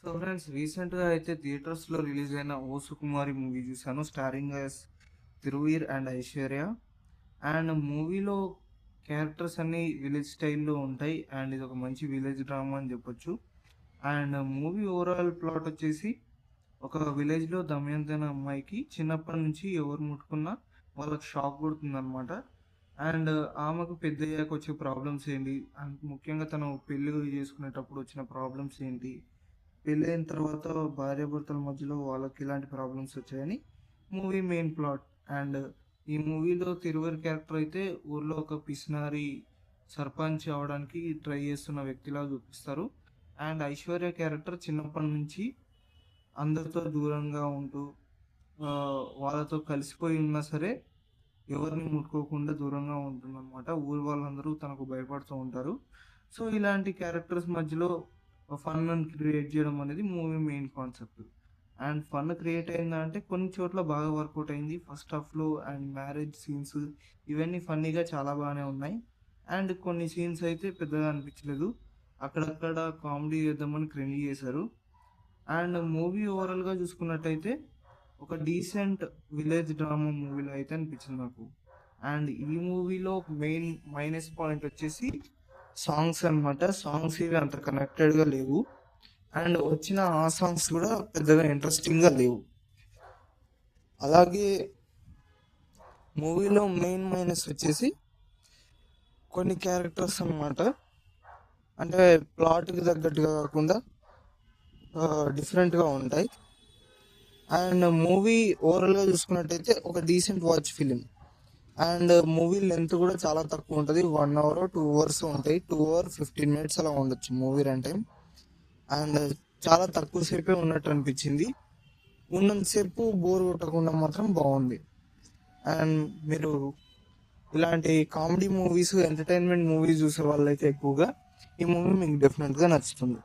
So friends, రీసెంట్గా అయితే థియేటర్స్లో రిలీజ్ అయిన ఓ సుకుమారి మూవీ చూశాను, starring as Thiruveer and Aishwarya. And మూవీలో క్యారెక్టర్స్ అన్ని విలేజ్ స్టైల్లో ఉంటాయి అండ్ ఇది ఒక మంచి విలేజ్ డ్రామా అని చెప్పొచ్చు. అండ్ మూవీ ఓవరాల్ ప్లాట్ వచ్చేసి ఒక విలేజ్లో దమయంతి అనే అమ్మాయికి చిన్నప్పటి నుంచి ఎవరు ముట్టుకున్నా వాళ్ళకి షాక్ కొడుతుంది అనమాట. అండ్ ఆమెకు పెద్ద అయ్యాక వచ్చే ప్రాబ్లమ్స్ ఏంటి, అండ్ ముఖ్యంగా తను పెళ్లి చేసుకునేటప్పుడు వచ్చిన ప్రాబ్లమ్స్ ఏంటి, పెళ్ళైన తర్వాత భార్యాభర్తల మధ్యలో వాళ్ళకి ఇలాంటి ప్రాబ్లమ్స్ వచ్చాయని మూవీ మెయిన్ ప్లాట్. అండ్ ఈ మూవీలో తిరువరి క్యారెక్టర్ అయితే ఊర్లో ఒక పిసినారి సర్పంచ్ అవడానికి ట్రై చేస్తున్న వ్యక్తిలా చూపిస్తారు. అండ్ ఐశ్వర్య క్యారెక్టర్ చిన్నప్పటి నుంచి అందరితో దూరంగా ఉంటూ ఆ, వాళ్ళతో కలిసిపోయి ఉన్నా సరే ఎవరిని ముట్టుకోకుండా దూరంగా ఉంటుందన్నమాట. ఊరు వాళ్ళందరూ తనకు భయపడుతూ ఉంటారు. సో ఇలాంటి క్యారెక్టర్స్ మధ్యలో ఫన్ క్రియేట్ చేయడం అనేది movie main concept. And fun create అయిందా అంటే కొన్ని చోట్ల బాగా వర్కౌట్ అయింది. ఫస్ట్ హాఫ్లో అండ్ మ్యారేజ్ సీన్స్ ఇవన్నీ ఫన్నీగా చాలా బాగానే ఉన్నాయి. అండ్ కొన్ని సీన్స్ అయితే పెద్దగా అనిపించలేదు, అక్కడక్కడ కామెడీ చేద్దామని క్రింజ్ చేశారు. అండ్ మూవీ ఓవరాల్గా చూసుకున్నట్టయితే ఒక డీసెంట్ విలేజ్ డ్రామా మూవీలో అయితే అనిపించింది నాకు. అండ్ ఈ మూవీలో మెయిన్ మైనస్ పాయింట్ వచ్చేసి సాంగ్స్ అన్నమాట. సాంగ్స్ ఇవి అంత కనెక్టెడ్గా లేవు అండ్ వచ్చిన ఆ సాంగ్స్ కూడా పెద్దగా ఇంట్రెస్టింగ్గా లేవు. అలాగే మూవీలో మెయిన్ మైనస్ వచ్చేసి కొన్ని క్యారెక్టర్స్ అన్నమాట. అంటే ప్లాట్కి తగ్గట్టుగా కాకుండా డిఫరెంట్గా ఉంటాయి. అండ్ మూవీ ఓవరాల్గా చూసుకున్నట్టయితే ఒక decent watch film. And movie length కూడా చాలా తక్కువ ఉంటుంది, 1 hour 2 hours ఉంటాయి, 2 hours 15 minutes అలా ఉండొచ్చు మూవీ రన్ టైం. అండ్ చాలా తక్కువ సేపే ఉన్నట్టు అనిపించింది, ఉన్నంతసేపు బోర్ కొట్టకుండా మాత్రం బాగుంది. అండ్ మీరు ఇలాంటి కామెడీ మూవీస్ ఎంటర్టైన్మెంట్ మూవీస్ చూసే వాళ్ళైతే ఎక్కువగా ఈ మూవీ మీకు డెఫినెట్గా నచ్చుతుంది.